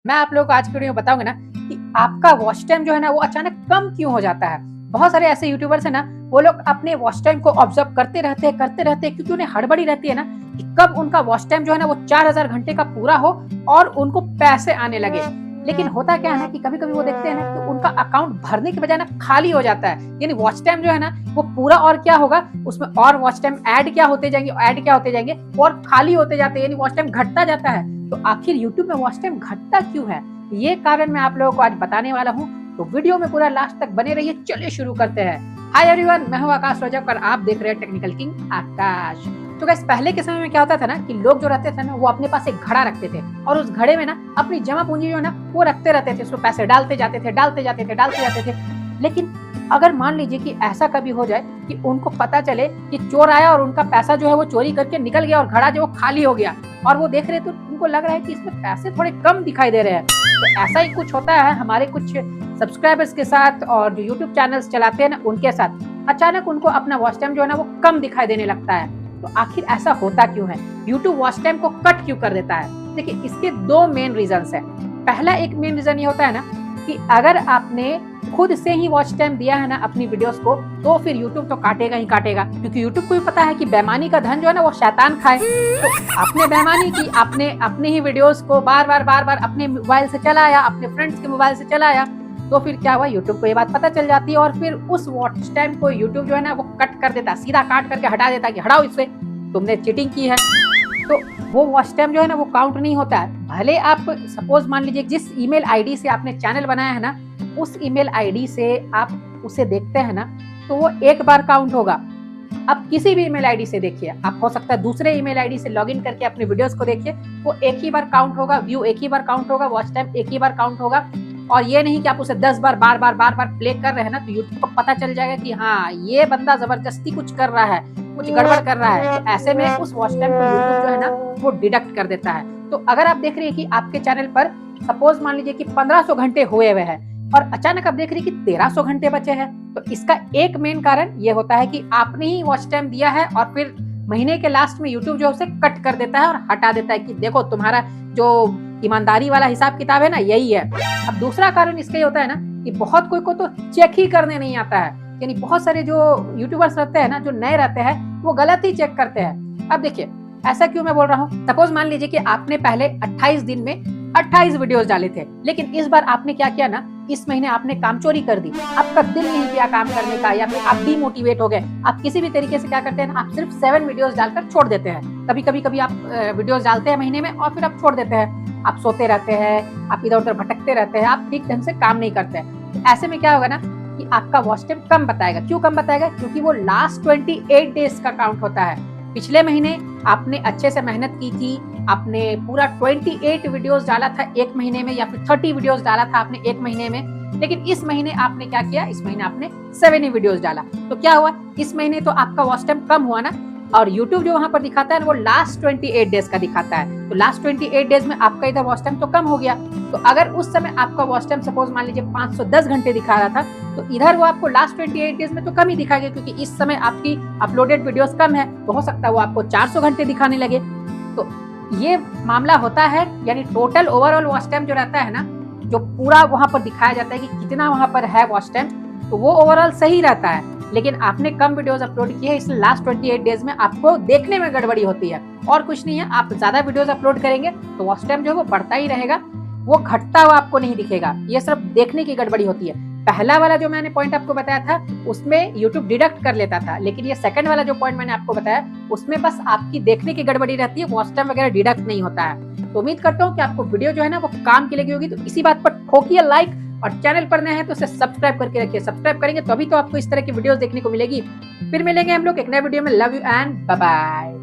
मैं आप लोगों को आज की वीडियो में बताऊंगा ना कि आपका वॉच टाइम जो है ना वो अचानक कम क्यों हो जाता है। बहुत सारे ऐसे यूट्यूबर्स है ना, वो लोग अपने वॉच टाइम को ऑब्जर्व करते रहते हैं क्योंकि उन्हें हड़बड़ी रहती है ना कि कब उनका वॉच टाइम जो है ना वो 4000 घंटे का पूरा हो और उनको पैसे आने लगे। लेकिन होता क्या है ना कि कभी-कभी वो देखते हैं ना कि उनका अकाउंट भरने के बजाय ना खाली हो जाता है। यानी वॉच टाइम जो है ना वो पूरा और क्या होगा, उसमें और वॉच टाइम ऐड क्या होते जाएंगे और खाली होते जाते हैं, यानी वॉच टाइम घटता जाता है। तो आखिर YouTube में वॉच टाइम घटता क्यों है, ये कारण मैं आप लोगों को आज बताने वाला हूँ। तो वीडियो में पूरा लास्ट तक बने रहिए। चलिए शुरू करते हैं। हाय एवरीवन, मैं हूँ आकाश रजक और आप देख रहे हैं टेक्निकल किंग आकाश। तो गाइस, पहले के समय में क्या होता था ना कि लोग जो रहते थे ना वो अपने पास एक घड़ा रखते थे और उस घड़े में ना अपनी जमा पूंजी जो है ना वो रखते रहते थे, उसमें पैसे डालते जाते थे। लेकिन अगर मान लीजिए कि ऐसा कभी हो जाए कि उनको पता चले कि चोर आया और उनका पैसा जो है वो चोरी करके निकल गया और घड़ा जो वो खाली हो गया और वो देख रहे तो उनको लग रहा है कि इसमें पैसे थोड़े कम दिखाई दे रहे हैं। तो ऐसा ही कुछ होता है हमारे कुछ सब्सक्राइबर्स के साथ और जो यूट्यूब चैनल्स चलाते हैं ना उनके साथ। अचानक उनको अपना वॉच टाइम जो है ना वो कम दिखाई देने लगता है। तो आखिर ऐसा होता क्यों है, यूट्यूब वॉच टाइम को कट क्यों कर देता है? देखिए, इसके दो मेन रीजंस है। पहला एक मेन रीजन ये होता है ना कि अगर आपने खुद से ही वॉच टाइम दिया है ना अपनी वीडियोस को, तो फिर YouTube तो काटेगा ही काटेगा, क्योंकि YouTube को भी पता है कि बेईमानी का धन जो है ना वो शैतान खाए। तो आपने बेईमानी की, आपने अपने ही वीडियोस को बार बार अपने मोबाइल से चलाया, अपने फ्रेंड्स के मोबाइल से चलाया, तो फिर क्या हुआ, YouTube को ये बात पता चल जाती है और फिर उस वॉच टाइम को YouTube जो है ना वो कट कर देता, सीधा काट करके हटा देता कि हटाओ इससे, तुमने चीटिंग की है। तो वो वॉच टाइम जो है ना वो काउंट नहीं होता है। भले आप सपोज मान लीजिए जिस ईमेल आईडी से आपने चैनल बनाया है ना, उस ईमेल आईडी से आप उसे देखते हैं ना तो वो एक बार काउंट होगा। आप किसी भी ईमेल आईडी से देखिए, आप हो सकता है दूसरे ईमेल आईडी से लॉगिन करके अपने वीडियोस को देखिए, वो एक ही बार काउंट होगा, व्यू एक ही बार काउंट होगा, वॉच टाइम एक ही बार काउंट होगा। और ये नहीं कि आप उसे 10 बार बार बार प्ले कर रहे हैं ना, तो यूट्यूब को पता चल जाएगा कि हाँ ये बंदा जबरदस्ती कुछ कर रहा है, कुछ गड़बड़ कर रहा है। तो ऐसे में उस वॉच टाइम को यूट्यूब जो है ना वो डिडक्ट कर देता है। तो अगर आप देख रहे हैं कि आपके चैनल पर सपोज मान लीजिए कि 1500 घंटे हुए हुए हैं और अचानक आप देख रहे हैं कि 1300 घंटे बचे हैं, तो इसका एक मेन कारण ये होता है कि आपने ही वॉच टाइम दिया है और फिर महीने के लास्ट में यूट्यूब जो उसे कट कर देता है और हटा देता है कि देखो तुम्हारा जो ईमानदारी वाला हिसाब किताब है ना यही है। अब दूसरा कारण इसका ये होता है ना कि बहुत कोई को तो चेक ही करने नहीं आता है, यानी बहुत सारे जो यूट्यूबर्स रहते हैं ना, जो नए रहते हैं, वो गलत ही चेक करते हैं। अब देखिए, ऐसा क्यों मैं बोल रहा हूँ, सपोज मान लीजिए कि आपने पहले 28 दिन में 28 वीडियोस डाले थे, लेकिन इस बार आपने क्या किया ना, इस महीने आपने काम चोरी कर दी, आपका दिल नहीं किया काम करने का या फिर आप डिमोटिवेट हो गए। आप किसी भी तरीके से क्या करते हैं ना, आप सिर्फ 7 वीडियोस डालकर छोड़ देते हैं। कभी आप वीडियोस डालते हैं महीने में और फिर आप छोड़ देते हैं, आप सोते रहते हैं, आप इधर उधर भटकते रहते हैं, आप ठीक ढंग से काम नहीं करते हैं। तो ऐसे में क्या होगा ना कि आपका वॉच टाइम कम बताएगा। क्यों कम बताएगा? क्योंकि वो लास्ट 28 डेज का काउंट होता है। पिछले महीने आपने अच्छे से मेहनत की थी, आपने पूरा 28 वीडियोस डाला था एक महीने में या फिर 30 वीडियोस डाला था आपने एक महीने में, लेकिन इस महीने आपने क्या किया, इस महीने आपने 7 ही वीडियोस डाला। तो क्या हुआ, इस महीने तो आपका वॉच टाइम कम हुआ ना, और YouTube जो वहां पर दिखाता है वो लास्ट 28 डेज का दिखाता है। तो लास्ट 28 डेज में आपका इधर वॉच टाइम तो कम हो गया। तो अगर उस समय आपका वॉच टाइम सपोज मान लीजिए 510 घंटे दिखा रहा था, तो इधर वो आपको लास्ट 28 डेज में तो कम ही दिखाएगा, क्योंकि इस समय आपकी अपलोडेड वीडियोस कम है, तो हो सकता है वो आपको 400 घंटे दिखाने लगे। तो ये मामला होता है, यानी टोटल ओवरऑल वॉच टाइम जो रहता है ना, जो पूरा वहां पर दिखाया जाता है कि कितना वहां पर है वॉच टाइम, तो वो ओवरऑल सही रहता है। लेकिन आपने कम वीडियोस अपलोड किए हैं, इसलिए लास्ट 28 डेज में आपको देखने में गड़बड़ी होती है। और कुछ नहीं है, आप ज्यादा वीडियोस अपलोड करेंगे तो वॉच टाइम जो है वो बढ़ता ही रहेगा, वो घटता हुआ आपको नहीं दिखेगा। ये सिर्फ देखने की गड़बड़ी होती है। पहला वाला जो मैंने पॉइंट आपको बताया था उसमें YouTube डिडक्ट कर लेता था, लेकिन ये सेकंड वाला जो पॉइंट मैंने आपको बताया उसमें बस आपकी देखने की गड़बड़ी रहती है, वॉच टाइम वगैरह डिडक्ट नहीं होता है। तो उम्मीद करता हूँ कि आपको वीडियो जो है ना वो काम की लगी होगी। तो इसी बात पर ठोकिए लाइक, और चैनल पर नए हैं तो उसे सब्सक्राइब करके रखिए। सब्सक्राइब करेंगे तभी तो आपको इस तरह की वीडियोस देखने को मिलेगी। फिर मिलेंगे हम लोग एक नए वीडियो में। Love you and bye bye.